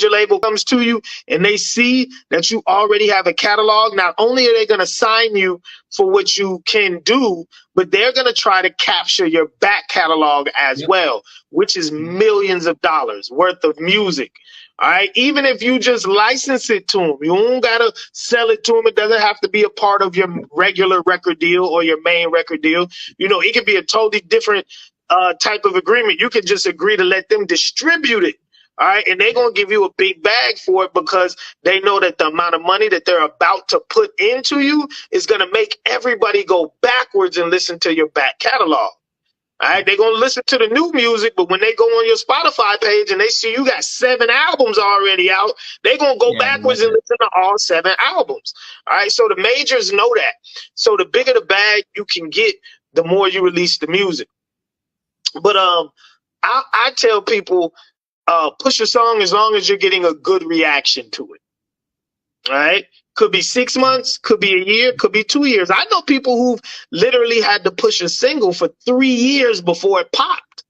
label comes to you and they see that you already have a catalog, not only are they going to sign you for what you can do, but they're going to try to capture your back catalog as well, which is millions of dollars worth of music. All right. Even if you just license it to them, you don't got to sell it to them. It doesn't have to be a part of your regular record deal or your main record deal. You know, it could be a totally different type of agreement. You can just agree to let them distribute it. All right. And they're going to give you a big bag for it because they know that the amount of money that they're about to put into you is going to make everybody go backwards and listen to your back catalog. All right, they're going to listen to the new music, but when they go on your Spotify page and they see you got 7 albums already out, they're going to go backwards and listen to all 7 albums. All right, so the majors know that. So the bigger the bag you can get, the more you release the music. But I tell people, push a song as long as you're getting a good reaction to it. All right. Could be 6 months, could be a year, could be 2 years. I know people who've literally had to push a single for 3 years before it popped.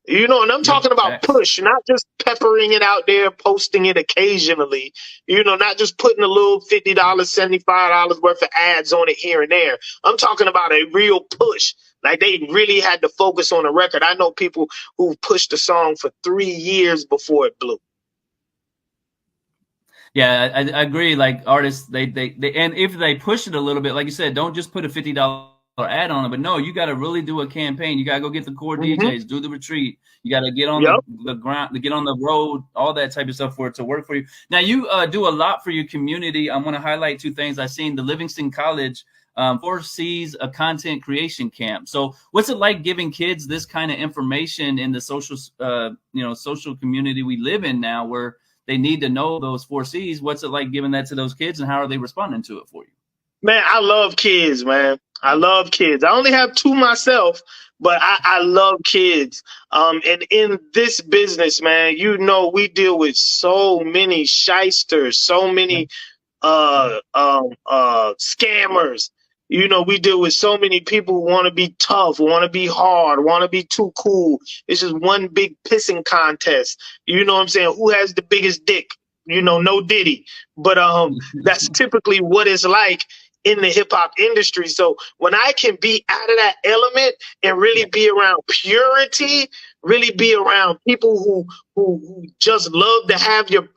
You know, and I'm talking about push, not just peppering it out there, posting it occasionally. You know, not just putting a little $50, $75 worth of ads on it here and there. I'm talking about a real push. Like they really had to focus on a record. I know people who pushed a song for 3 years before it blew. Yeah, I agree. Like artists, they and if they push it a little bit, like you said, don't just put a $50 ad on it, but no, you got to really do a campaign. You got to go get the core DJs, do the retreat. You got to get on the ground, to get on the road, all that type of stuff for it to work for you. Now you do a lot for your community. I want to highlight 2 things. I've seen the Livingston College 4 C's a content creation camp. So what's it like giving kids this kind of information in the social, social community we live in now, where they need to know those 4 C's? What's it like giving that to those kids, and how are they responding to it for you? Man, I love kids, man. I love kids. I only have 2 myself, but I love kids. And in this business, man, you know, we deal with so many shysters, so many scammers. You know, we deal with so many people who want to be tough, want to be hard, want to be too cool. It's just one big pissing contest. You know what I'm saying? Who has the biggest dick? You know, no Diddy. But that's typically what it's like in the hip hop industry. So when I can be out of that element and really be around purity, really be around people who just love to have you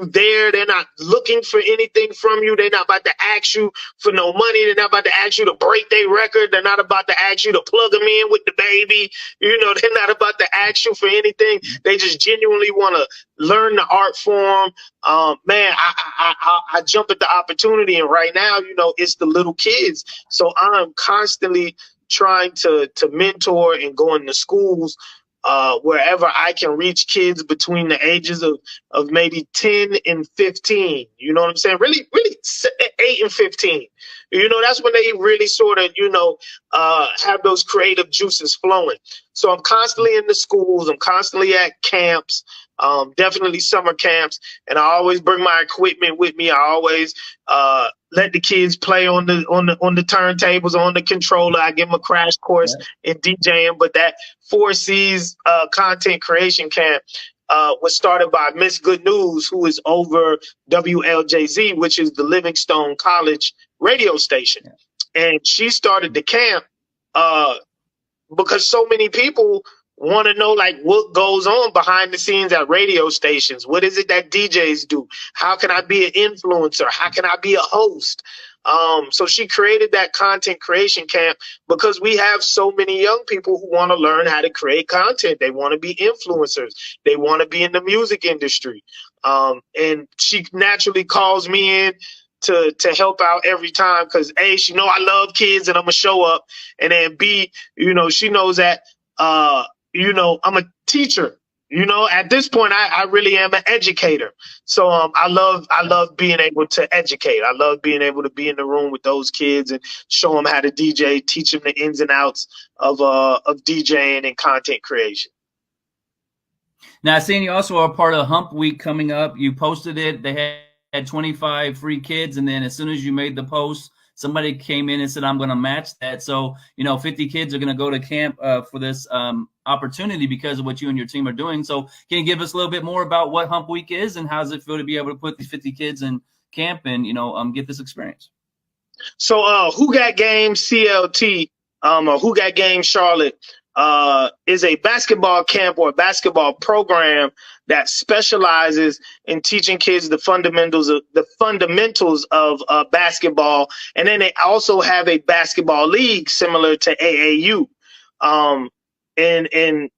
there. They're not looking for anything from you. They're not about to ask you for no money. They're not about to ask you to break their record. They're not about to ask you to plug them in with the baby. You know, they're not about to ask you for anything. They just genuinely want to learn the art form. Man, I jump at the opportunity, and right now, you know, it's the little kids. So I'm constantly trying to mentor and go into schools wherever I can reach kids between the ages of maybe 10 and 15. You know what I'm saying? Really 8 and 15. You know, that's when they really sort of, you know, have those creative juices flowing. So I'm constantly in the schools. I'm constantly at camps, definitely summer camps. And I always bring my equipment with me. I always let the kids play on the turntables, on the controller. I give them a crash course in DJing. But that 4 C's content creation camp was started by Miss Good News, who is over WLJZ, which is the Livingstone College radio station. And she started the camp because so many people want to know, like, what goes on behind the scenes at radio stations. What is it that DJs do? How can I be an influencer? How can I be a host? So she created that content creation camp because we have so many young people who want to learn how to create content. They want to be influencers. They want to be in the music industry. And she naturally calls me in to help out every time because A, she know I love kids and I'm gonna show up. And then B, she knows that I'm a teacher. At this point, I really am an educator. So I love being able to educate. I love being able to be in the room with those kids and show them how to DJ, teach them the ins and outs of DJing and content creation. Now, seeing you also are part of Hump Week coming up. You posted it. They had 25 free kids, and then as soon as you made the post, somebody came in and said, I'm going to match that. So, 50 kids are going to go to camp for this opportunity because of what you and your team are doing. So can you give us a little bit more about what Hump Week is and how does it feel to be able to put these 50 kids in camp and, get this experience? So Who Got Game CLT, or Who Got Game Charlotte, is a basketball camp or a basketball program that specializes in teaching kids the fundamentals of basketball. And then they also have a basketball league similar to AAU. And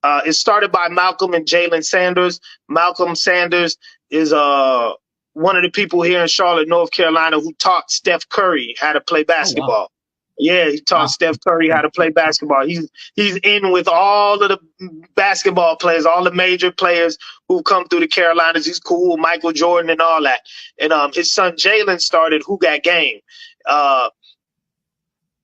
it's started by Malcolm and Jalen Sanders. Malcolm Sanders is one of the people here in Charlotte, North Carolina, who taught Steph Curry how to play basketball. Oh, wow. Yeah, he taught Steph Curry how to play basketball. He's in with all of the basketball players, all the major players who come through the Carolinas. He's cool, Michael Jordan and all that. And his son Jalen started Who Got Game.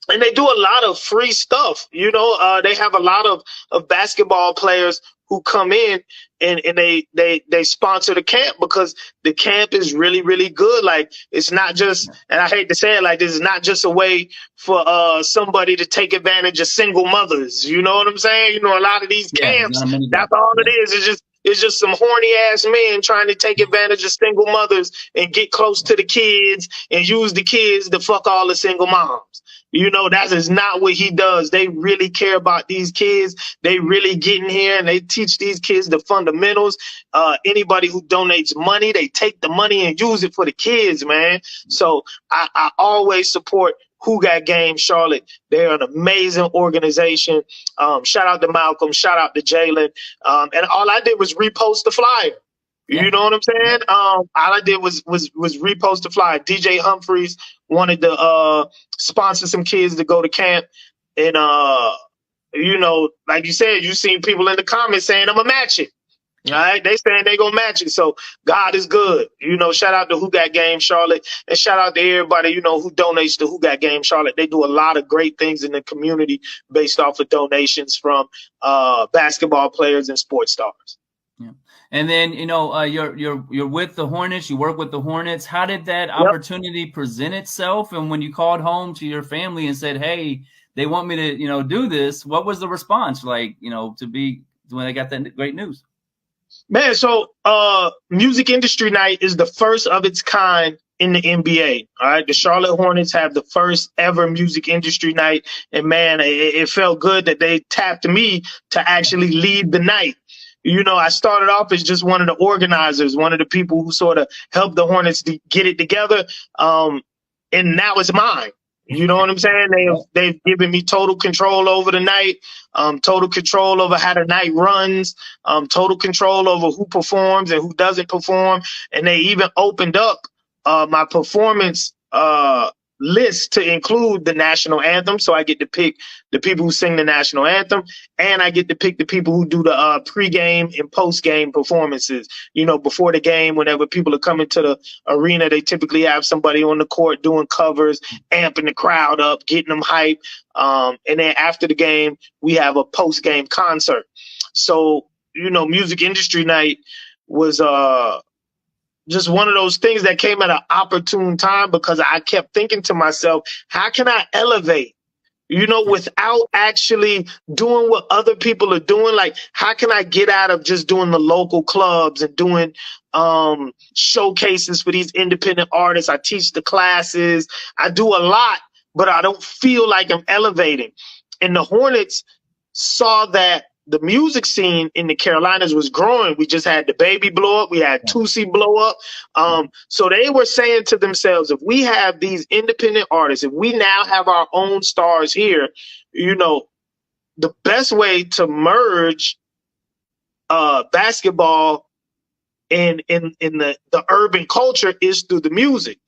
And they do a lot of free stuff. They have a lot of basketball players who come in and they sponsor the camp because the camp is really, really good. Like, it's not just, and I hate to say it like this, is not just a way for somebody to take advantage of single mothers. You know what I'm saying? A lot of these camps, that's all it is. It's just some horny ass men trying to take advantage of single mothers and get close to the kids and use the kids to fuck all the single moms. That is not what he does. They really care about these kids. They really get in here and they teach these kids the fundamentals. Anybody who donates money, they take the money and use it for the kids, man. So I always support Who Got Game Charlotte. They're an amazing organization. Shout out to Malcolm. Shout out to Jalen. And all I did was repost the flyer. You know what I'm saying? All I did was repost the flyer. DJ Humphreys wanted to sponsor some kids to go to camp. And, like you said, you seen people in the comments saying, I'm going to match it. All right. They saying they going to match it. So God is good. Shout out to Who Got Game Charlotte and shout out to everybody, who donates to Who Got Game Charlotte. They do a lot of great things in the community based off of donations from basketball players and sports stars. Yeah. And then, you're with the Hornets, you work with the Hornets. How did that opportunity present itself? And when you called home to your family and said, hey, they want me to, do this, what was the response like, to be when they got that great news? Man, so Music Industry Night is the first of its kind in the NBA. All right. The Charlotte Hornets have the first ever Music Industry Night. And man, it felt good that they tapped me to actually lead the night. I started off as just one of the organizers, one of the people who sort of helped the Hornets to get it together. And now it's mine. You know what I'm saying? They've given me total control over the night, total control over how the night runs, total control over who performs and who doesn't perform. And they even opened up my performance list to include the national anthem. So I get to pick the people who sing the national anthem, and I get to pick the people who do the pregame and postgame performances. Before the game, whenever people are coming to the arena, they typically have somebody on the court doing covers, amping the crowd up, getting them hype. And then after the game, we have a postgame concert. So, Music Industry Night was just one of those things that came at an opportune time because I kept thinking to myself, how can I elevate, without actually doing what other people are doing? Like, how can I get out of just doing the local clubs and doing showcases for these independent artists? I teach the classes. I do a lot, but I don't feel like I'm elevating. And the Hornets saw that the music scene in the Carolinas was growing. We just had the Baby blow up. We had Tootsie blow up. So they were saying to themselves, if we have these independent artists, if we now have our own stars here, you know, the best way to merge basketball in the urban culture is through the music.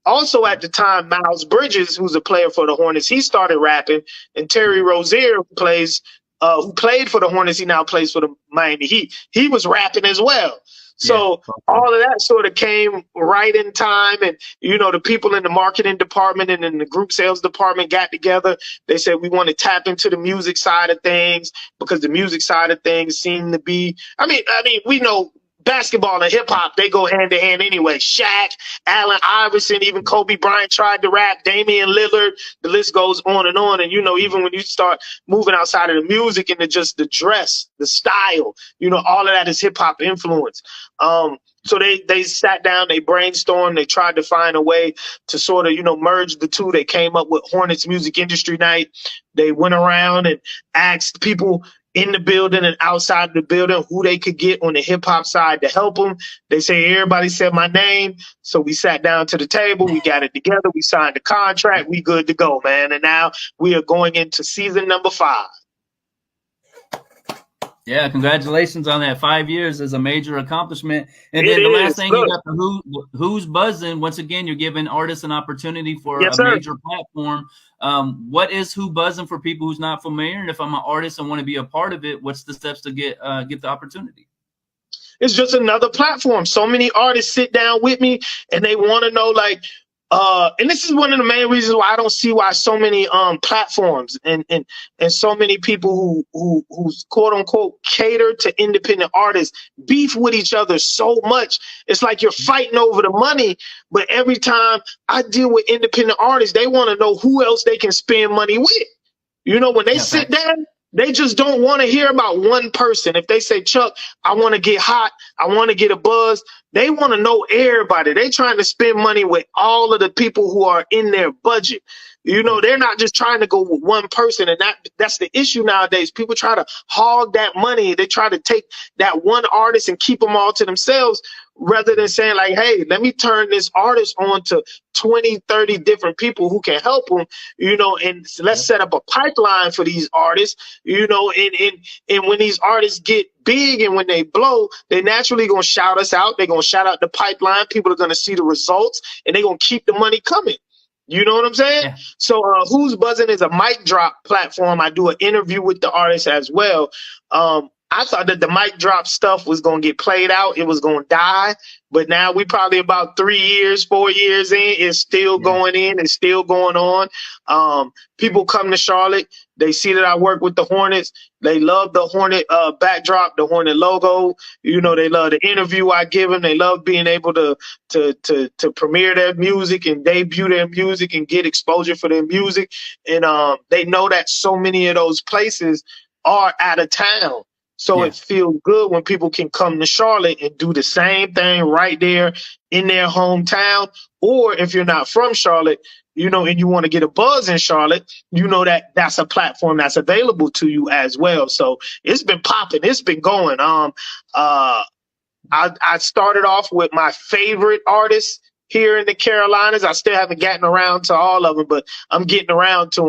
Also, at the time, Miles Bridges, who's a player for the Hornets, he started rapping, and Terry Rozier, who played for the Hornets, he now plays for the Miami Heat. He was rapping as well. So all of that sort of came right in time. And, you know, the people in the marketing department and in the group sales department got together. They said, we want to tap into the music side of things, because the music side of things seem to be, I mean, we know basketball and hip hop, they go hand in hand anyway. Shaq, Allen Iverson, even Kobe Bryant tried to rap, Damian Lillard, the list goes on. And, you know, even when you start moving outside of the music into just the dress, the style, you know, all of that is hip hop influence. So they sat down, they brainstormed, they tried to find a way to sort of, you know, merge the two. They came up with Hornets Music Industry Night. They went around and asked people in the building and outside of the building who they could get on the hip hop side to help them. They say everybody said my name. So we sat down to the table, we got it together, we signed the contract, we good to go, man. And now we are going into season number 5. Yeah, congratulations on that. 5 years is a major accomplishment. And then the last thing, you got the Who's Buzzing. Once again, you're giving artists an opportunity for a major platform. What is Who Buzzing for people who's not familiar? And if I'm an artist and want to be a part of it, what's the steps to get the opportunity? It's just another platform. So many artists sit down with me and they want to know, like, and this is one of the main reasons why I don't see why so many platforms and so many people who's quote unquote cater to independent artists beef with each other so much. It's like you're fighting over the money. But every time I deal with independent artists, they want to know who else they can spend money with. You know, when they sit down, they just don't want to hear about one person. If they say, Chuck, I want to get hot, I want to get a buzz, they want to know everybody. They trying to spend money with all of the people who are in their budget. You know, they're not just trying to go with one person. And that's the issue nowadays. People try to hog that money. They try to take that one artist and keep them all to themselves, rather than saying, like, hey, let me turn this artist on to 20, 30 different people who can help them, you know, and let's set up a pipeline for these artists, you know, and when these artists get big and when they blow, they naturally going to shout us out. They're going to shout out the pipeline. People are going to see the results and they're going to keep the money coming. You know what I'm saying? Yeah. So Who's Buzzing is a mic drop platform. I do an interview with the artist as well. I thought that the mic drop stuff was going to get played out. It was going to die. But now we probably about 3 years, 4 years in. It's still going in. It's still going on. People come to Charlotte. They see that I work with the Hornets. They love the Hornet backdrop, the Hornet logo. You know, they love the interview I give them. They love being able to premiere their music and debut their music and get exposure for their music. And they know that so many of those places are out of town. So it feels good when people can come to Charlotte and do the same thing right there in their hometown. Or if you're not from Charlotte, you know, and you want to get a buzz in Charlotte, you know that that's a platform that's available to you as well. So it's been popping. It's been going. I started off with my favorite artists here in the Carolinas. I still haven't gotten around to all of them, but I'm getting around to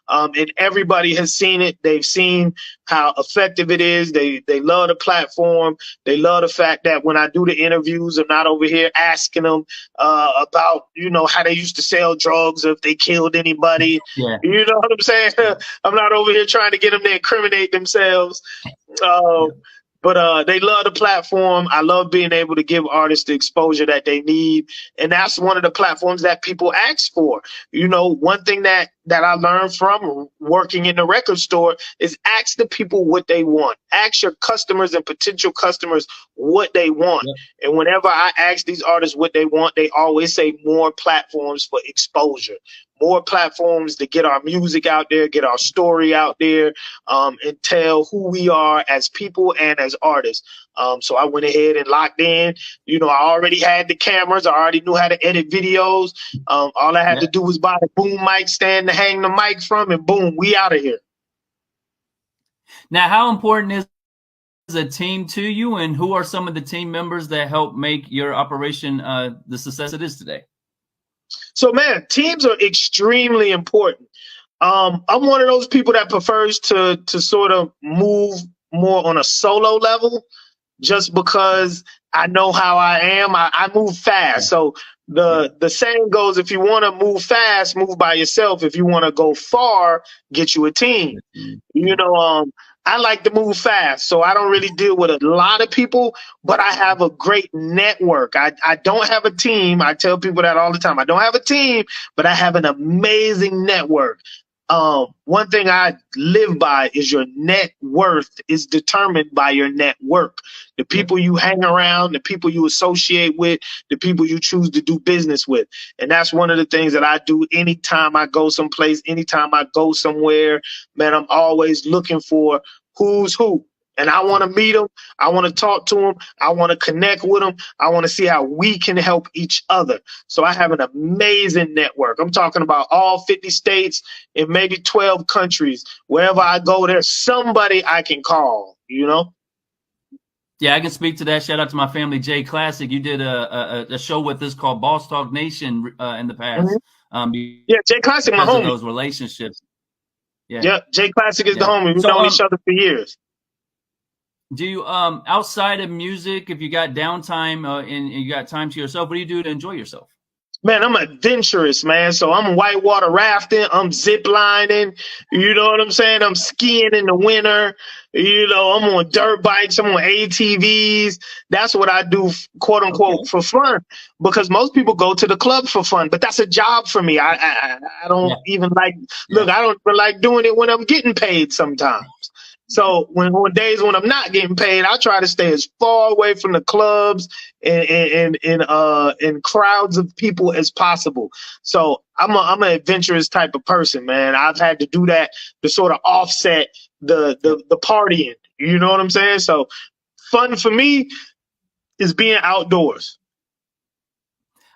them. And everybody has seen it. They've seen how effective it is. They love the platform. They love the fact that when I do the interviews, I'm not over here asking them about, you know, how they used to sell drugs or if they killed anybody. Yeah. You know what I'm saying? I'm not over here trying to get them to incriminate themselves. But they love the platform. I love being able to give artists the exposure that they need. And that's one of the platforms that people ask for. You know, one thing that I learned from working in the record store is ask the people what they want. Ask your customers and potential customers what they want. Yeah. And whenever I ask these artists what they want, they always say more platforms for exposure. More platforms to get our music out there, get our story out there, and tell who we are as people and as artists. So I went ahead and locked in. You know, I already had the cameras. I already knew how to edit videos. All I had to do was buy the boom mic stand to hang the mic from, and boom, we out of here. Now, how important is a team to you, and who are some of the team members that help make your operation the success it is today? So, man, teams are extremely important. I'm one of those people that prefers to sort of move more on a solo level, just because I know how I am. I move fast. So the saying goes, if you want to move fast, move by yourself. If you want to go far, get you a team. You know, I like to move fast, so I don't really deal with a lot of people, but I have a great network. I don't have a team. I tell people that all the time. I don't have a team, but I have an amazing network. One thing I live by is your net worth is determined by your network. The people you hang around, the people you associate with, the people you choose to do business with. And that's one of the things that I do anytime I go someplace, anytime I go somewhere. Man, I'm always looking for who's who. And I want to meet them. I want to talk to them. I want to connect with them. I want to see how we can help each other. So I have an amazing network. I'm talking about all 50 states and maybe 12 countries. Wherever I go, there's somebody I can call, you know? Yeah, I can speak to that. Shout out to my family, Jay Classic. You did a show with us called Boss Talk Nation in the past. Yeah, Jay Classic, my homie. Those relationships. Yeah, Jay Classic is the homie. We've known each other for years. Do you, outside of music, if you got downtime and you got time to yourself, what do you do to enjoy yourself? Man, I'm adventurous, man. So I'm whitewater rafting. I'm zip lining. You know what I'm saying? I'm skiing in the winter. You know, I'm on dirt bikes. I'm on ATVs. That's what I do, quote unquote, for fun. Because most people go to the club for fun, but that's a job for me. I don't even like. Look, I don't even like doing it when I'm getting paid sometimes. So on days when I'm not getting paid, I try to stay as far away from the clubs and crowds of people as possible. So I'm an adventurous type of person, man. I've had to do that to sort of offset the partying. You know what I'm saying? So fun for me is being outdoors.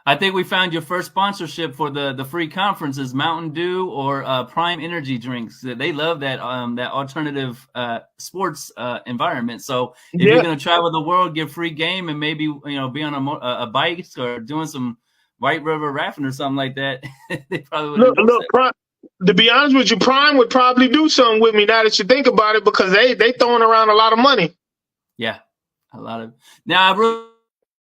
I think we found your first sponsorship for the free conferences, Mountain Dew or Prime Energy drinks. They love that that alternative sports environment. So if you're going to travel the world, get free game, and maybe be on a bike or doing some White River rafting or something like that, they probably would. Look, to be honest with you, Prime would probably do something with me now that you think about it, because they throwing around a lot of money. Yeah, a lot of. Now I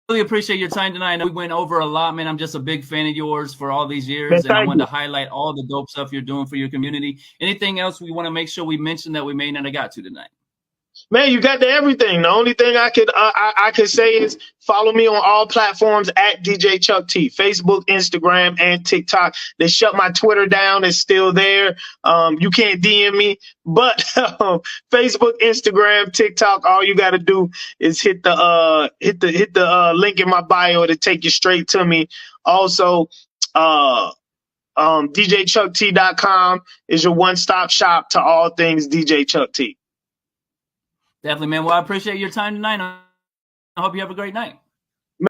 really appreciate your time tonight. I know we went over a lot, man. I'm just a big fan of yours for all these years, and I wanted to highlight all the dope stuff you're doing for your community. Anything else we want to make sure we mention that we may not have got to tonight? Man, you got to everything. The only thing I could say is follow me on all platforms at DJ Chuck T, Facebook, Instagram, and TikTok. They shut my Twitter down. It's still there. You can't DM me, but Facebook, Instagram, TikTok, all you got to do is hit the link in my bio to take you straight to me. Also, DJChuckT.com is your one-stop shop to all things DJ Chuck T. Definitely, man. Well, I appreciate your time tonight. I hope you have a great night.